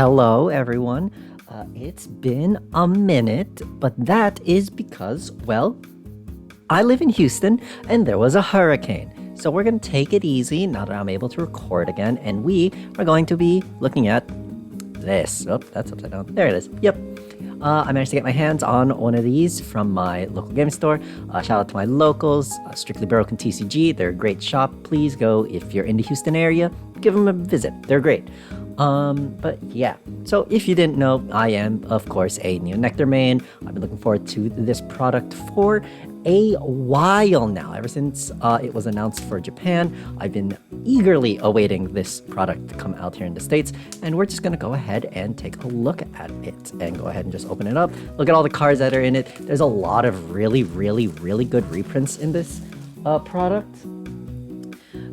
Hello, everyone. It's been a minute, but that is because, well, I live in Houston and there was a hurricane. So we're going to take it easy now that I'm able to record again, and we are going to be looking at this. Oh, that's upside down. There it is. Yep. I managed to get my hands on one of these from my local game store. Shout out to my locals, Strictly Broken TCG. They're a great shop. Please go if you're in the Houston area. Give them a visit. They're great. But yeah, so if you didn't know, I am, of course, a Neonectar main. I've been looking forward to this product for a while now. Ever since it was announced for Japan, I've been eagerly awaiting this product to come out here in the States, and we're just going to go ahead and take a look at it and go ahead and just open it up. Look at all the cards that are in it. There's a lot of really good reprints in this product.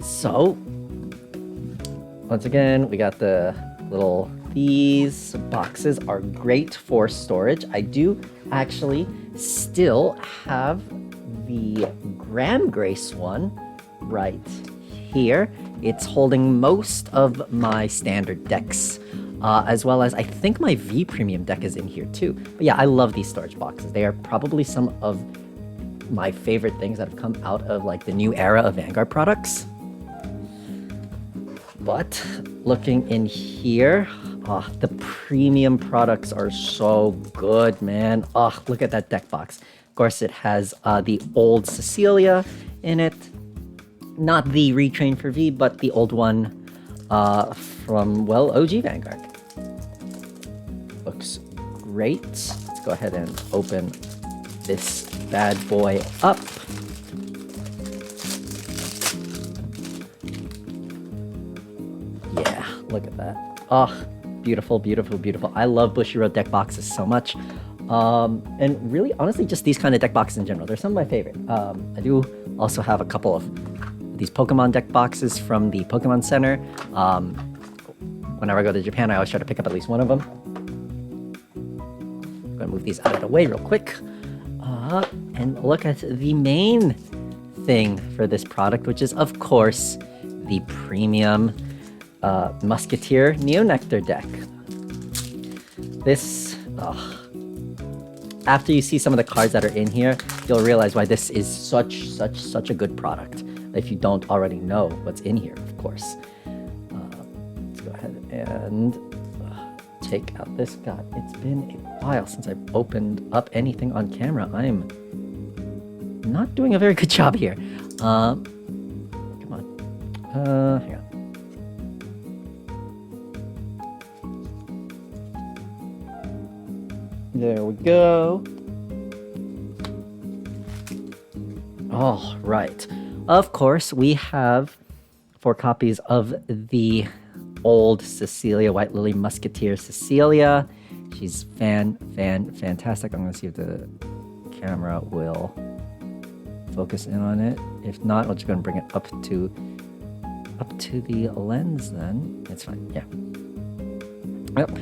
So once again, we got the these boxes are great for storage. I do actually still have the Graham Grace one right here. It's holding most of my standard decks, as well as I think my V Premium deck is in here too. But yeah, I love these storage boxes. They are probably some of my favorite things that have come out of like the new era of Vanguard products. But looking in here, the premium products are so good, man. Look at that deck box. Of course, it has the old Cecilia in it. Not the retrain for V, but the old one from, well, OG Vanguard. Looks great. Let's go ahead and open this bad boy up. Yeah, look at that. Beautiful. I love Bushiroad deck boxes so much. And really, honestly, just these kind of deck boxes in general. They're some of my favorite. I do also have a couple of these Pokemon deck boxes from the Pokemon Center. Whenever I go to Japan, I always try to pick up at least one of them. I'm gonna move these out of the way real quick. And look at the main thing for this product, which is, of course, the premium Musketeer Neonectar deck. This, after you see some of the cards that are in here, you'll realize why this is such a good product. If you don't already know what's in here, of course. Let's go ahead and take out this. God, it's been a while since I've opened up anything on camera. I'm not doing a very good job here. Come on. Hang on. There we go. All right. Of course, we have 4 copies of the old Cecilia, White Lily Musketeer Cecilia. She's fantastic. I'm going to see if the camera will focus in on it. If not, I'm just going to bring it up to the lens then. It's fine. Yeah. Yep.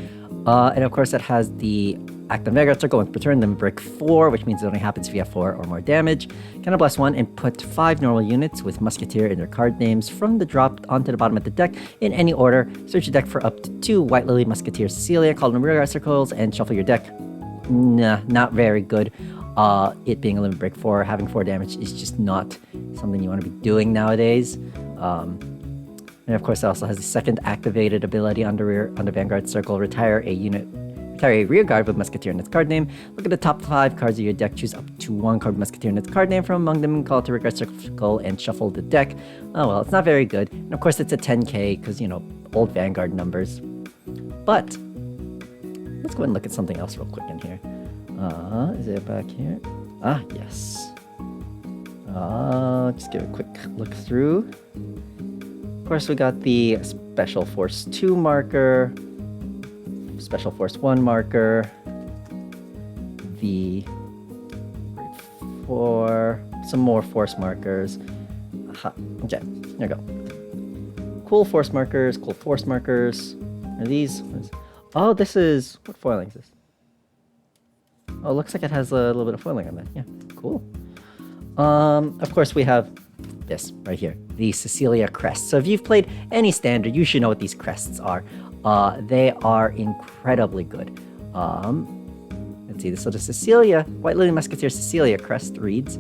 And of course, it has the Active Vanguard Circle with return them brick 4, which means it only happens if you have 4 or more damage. Can I bless 1 and put 5 normal units with Musketeer in their card names from the drop onto the bottom of the deck in any order. Search your deck for up to 2 White Lily Musketeer Cecilia, call them rear guard circles, and shuffle your deck. Nah, not very good. It being a limit break 4, having 4 damage is just not something you want to be doing nowadays. And of course, it also has the second activated ability under Vanguard Circle, retire a rear guard with Musketeer in its card name. Look at the top 5 cards of your deck. Choose up to 1 card with Musketeer in its card name from among them, call it to rear guard circle, and shuffle the deck. Oh well, it's not very good. And of course, it's a 10k because, you know, old Vanguard numbers. But let's go ahead and look at something else real quick in here. Is it back here? Yes. Just give a quick look through. Of course, we got the Special Force 2 marker, Special Force 1 marker, the 4, some more Force markers. Okay, there we go. Cool Force markers, cool Force markers. Are these? Oh, this is, what foiling is this? Oh, looks like it has a little bit of foiling on that. Yeah, cool. Of course, we have this right here, the Cecilia crest. So if you've played any standard, you should know what these crests are. They are incredibly good. Let's see. So the Cecilia, White Lily Musketeer Cecilia crest reads,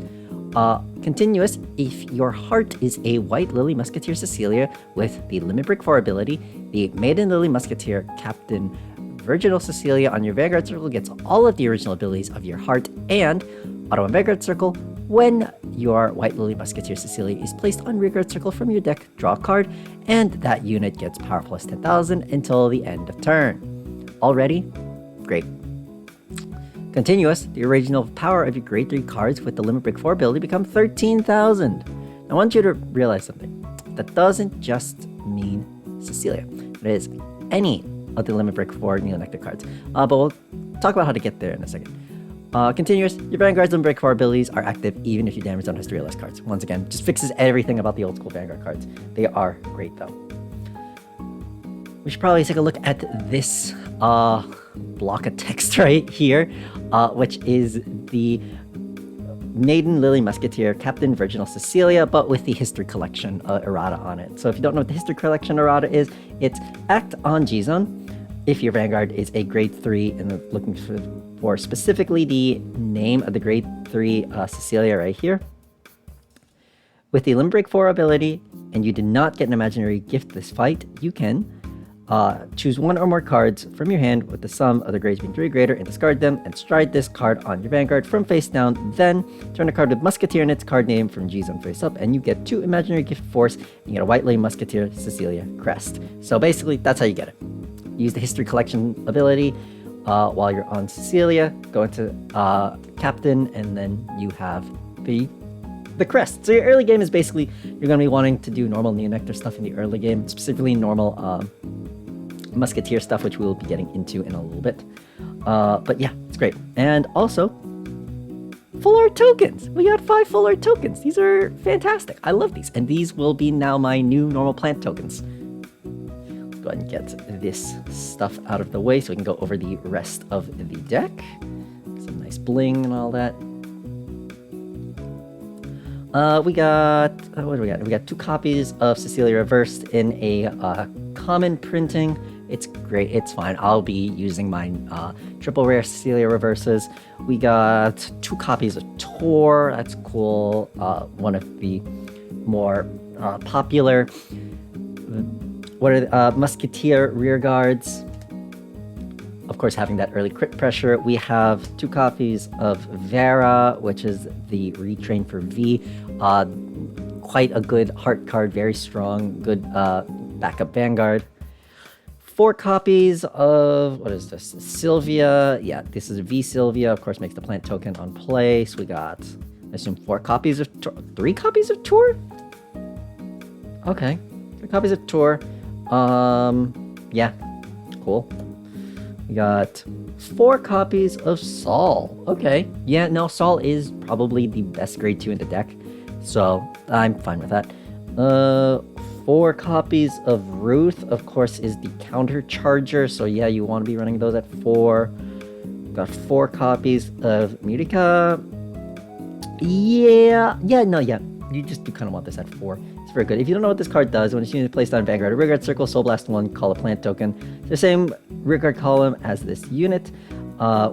continuous, if your heart is a White Lily Musketeer Cecilia with the Limit Break 4 ability, the Maiden Lily Musketeer Captain Virginal Cecilia on your Vanguard Circle gets all of the original abilities of your heart and Auto and Vanguard Circle. When your White Lily Musketeer Cecilia is placed on Rearguard Circle from your deck, draw a card, and that unit gets power plus 10,000 until the end of turn. Already? Great. Continuous, the original power of your grade 3 cards with the Limit Break 4 ability become 13,000. I want you to realize something. That doesn't just mean Cecilia. It is any of the Limit Break 4 Neonectar cards. But we'll talk about how to get there in a second. Continuous, your Vanguard's Limit Break 4 abilities are active even if you damage on history less cards. Once again, just fixes everything about the old school Vanguard cards. They are great though. We should probably take a look at this block of text right here, which is the Maiden Lily Musketeer Captain Virginal Cecilia, but with the History Collection errata on it. So if you don't know what the History Collection errata is, it's act on G-Zone if your Vanguard is a grade 3 and looking for specifically the name of the grade 3 Cecilia right here. With the Limit Break 4 ability, and you did not get an imaginary gift this fight, you can choose one or more cards from your hand with the sum of the grades being 3 or greater and discard them and stride this card on your Vanguard from face down. Then turn a card with Musketeer in its card name from G-Zone face up, and you get 2 imaginary gift force and you get a White Lily Musketeer Cecilia crest. So basically, that's how you get it. Use the History Collection ability while you're on Cecilia, go into Captain, and then you have the crest. So your early game is basically, you're going to be wanting to do normal Neonectar stuff in the early game, specifically normal Musketeer stuff, which we will be getting into in a little bit. But yeah, it's great. And also, full art tokens. We got 5 full art tokens. These are fantastic. I love these. And these will be now my new normal plant tokens. Let's go ahead and get this stuff out of the way so we can go over the rest of the deck. Some nice bling and all that. We got, what do we got? We got 2 copies of Cecilia Reversed in a common printing. It's great. It's fine. I'll be using my triple rare Cecilia Reverses. We got 2 copies of Tor. That's cool. One of the more popular. What are Musketeer rear guards? Of course, having that early crit pressure. We have 2 copies of Vera, which is the retrain for V. Quite a good heart card, very strong, good backup Vanguard. 4 copies of, what is this? Sylvia. Yeah, this is V Sylvia. Of course, makes the plant token on play. So we got, I assume, 4 copies of Tor. 3 copies of Tor? Okay. 3 copies of Tor. Yeah, cool. We got 4 copies of Saul. Okay. Yeah, no, Saul is probably the best grade 2 in the deck. So I'm fine with that. 4 copies of Ruth, of course, is the counter charger. So yeah, you want to be running those at 4. Got 4 copies of Mutica. Yeah. You just do kind of want this at 4. It's very good. If you don't know what this card does, when it's unit placed on Vanguard, a Rearguard Circle, Soul Blast 1, call a plant token. It's the same Rearguard column as this unit.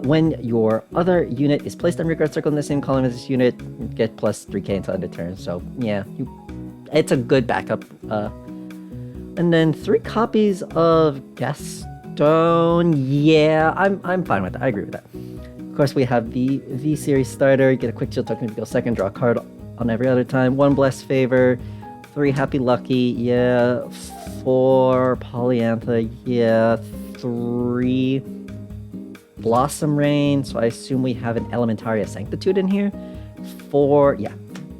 When your other unit is placed on Rearguard Circle in the same column as this unit, you get plus 3k until end of turn. So yeah, it's a good backup. And then 3 copies of Gaston. Yeah, I'm fine with that. I agree with that. Of course, we have the V Series starter. You get a quick shield token if you go second, draw a card on every other time. 1 Blessed Favor, 3 Happy Lucky, yeah. 4 Polyantha, yeah. 3 Blossom Rain, so I assume we have an Elementaria Sanctitude in here. 4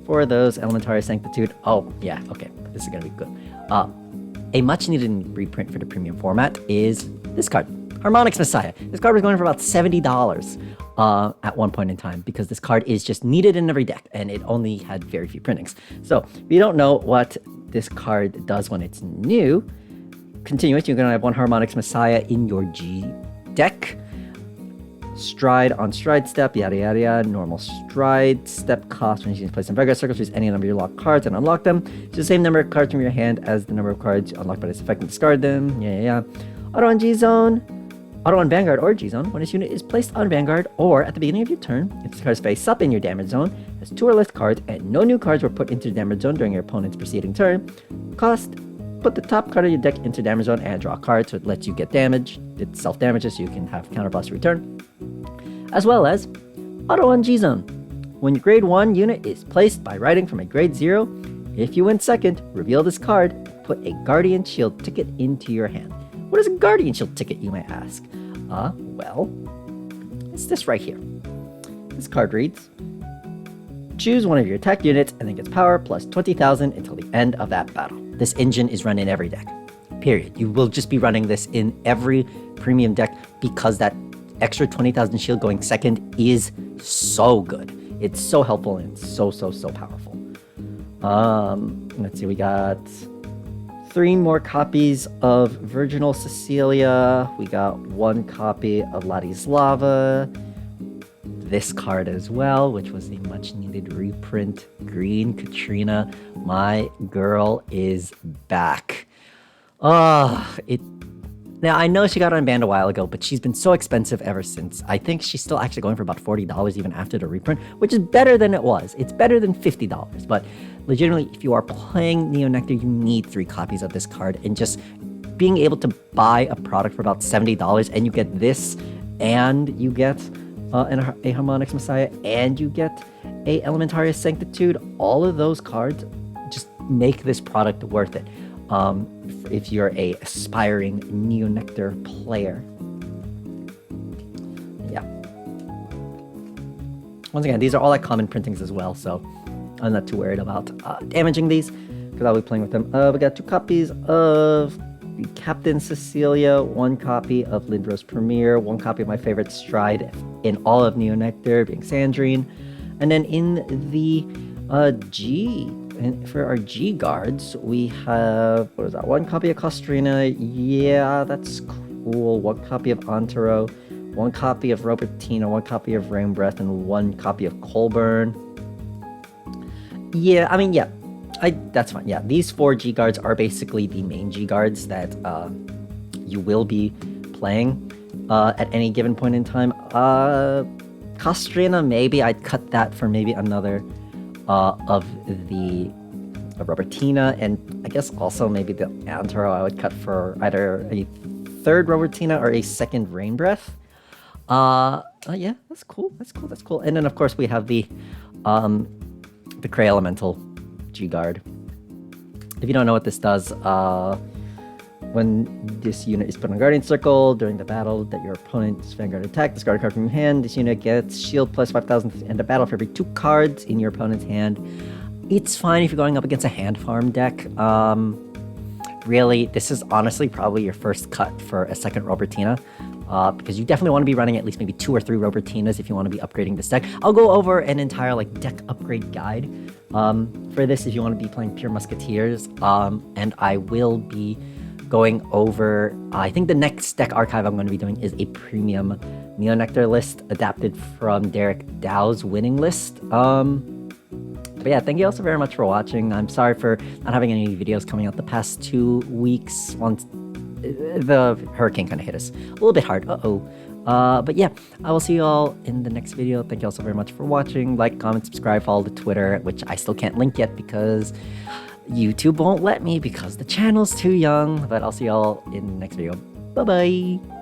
of those Elementaria Sanctitude. Oh, yeah, okay, this is gonna be good. A much needed reprint for the premium format is this card, Harmonics Messiah. This card was going for about $70 at one point in time because this card is just needed in every deck and it only had very few printings. So if you don't know what this card does when it's new, continuous, you're going to have 1 Harmonics Messiah in your G deck. Stride on stride step, yada yada yada. Normal stride step cost when you place in Vanguard Circles, choose any number of your locked cards and unlock them. It's the same number of cards from your hand as the number of cards unlocked by this effect and discard them. Auto on G Zone, Auto on Vanguard or G Zone. When this unit is placed on Vanguard or at the beginning of your turn, if this card is face up in your damage zone, has 2 or less cards, and no new cards were put into the damage zone during your opponent's preceding turn, cost, put the top card of your deck into damage zone and draw a card, so it lets you get damage. It self-damages, so you can have counterblast return. As well as Auto on G Zone. When your grade 1 unit is placed by writing from a grade 0, if you win second, reveal this card, put a Guardian Shield ticket into your hand. What is a Guardian Shield ticket, you may ask? Well, it's this right here. This card reads, choose one of your attack units and then gets power plus 20,000 until the end of that battle. This engine is run in every deck, period. You will just be running this in every premium deck because that extra 20,000 shield going second is so good. It's so helpful and it's so powerful. Let's see, we got 3 more copies of Virginal Cecilia. We got 1 copy of Ladislava. This card as well, which was a much needed reprint. Green Katrina, my girl is back. Now, I know she got unbanned a while ago, but she's been so expensive ever since. I think she's still actually going for about $40 even after the reprint, which is better than it was. It's better than $50, but legitimately, if you are playing Neo Nectar, you need 3 copies of this card, and just being able to buy a product for about $70 and you get this, and you get a Harmonix Messiah, and you get a Elementaria Sanctitude, all of those cards just make this product worth it. If you're a aspiring Neo Nectar player. Yeah. Once again, these are all like common printings as well, so I'm not too worried about damaging these because I'll be playing with them. We got 2 copies of Captain Cecilia, 1 copy of Lindros Premier, 1 copy of my favorite Stride in all of Neo Nectar, being Sandrine, and then in the for our G guards, we have, what is that, 1 copy of Costrina, yeah, that's cool, 1 copy of Antero, 1 copy of Robertina, 1 copy of Rainbreath, and 1 copy of Colburn. Yeah, I mean, yeah, that's fine. Yeah, these 4 G guards are basically the main G guards that you will be playing at any given point in time. Costrina, maybe I'd cut that for maybe another of the Robertina, and I guess also maybe the Antero I would cut for either a 3rd Robertina or a 2nd Rainbreath. Yeah, that's cool. And then of course we have the Cray Elemental G-Guard. If you don't know what this does, when this unit is put on Guardian Circle during the battle that your opponent's Vanguard attack, discard a card from your hand. This unit gets shield plus 5,000 to end the battle for every 2 cards in your opponent's hand. It's fine if you're going up against a hand farm deck. Really, this is honestly probably your first cut for a 2nd Robertina. Because you definitely want to be running at least maybe 2 or 3 Robertinas if you want to be upgrading this deck. I'll go over an entire like deck upgrade guide for this if you want to be playing pure Musketeers. And I will be going over, I think the next deck archive I'm going to be doing is a premium Neo Nectar list adapted from Derek Dow's winning list. But yeah, thank you also very much for watching. I'm sorry for not having any videos coming out the past 2 weeks. Once the hurricane kind of hit us a little bit hard. But yeah, I will see you all in the next video. Thank you also very much for watching. Like, comment, subscribe, follow the Twitter, which I still can't link yet because YouTube won't let me because the channel's too young. But I'll see you all in the next video. Bye bye.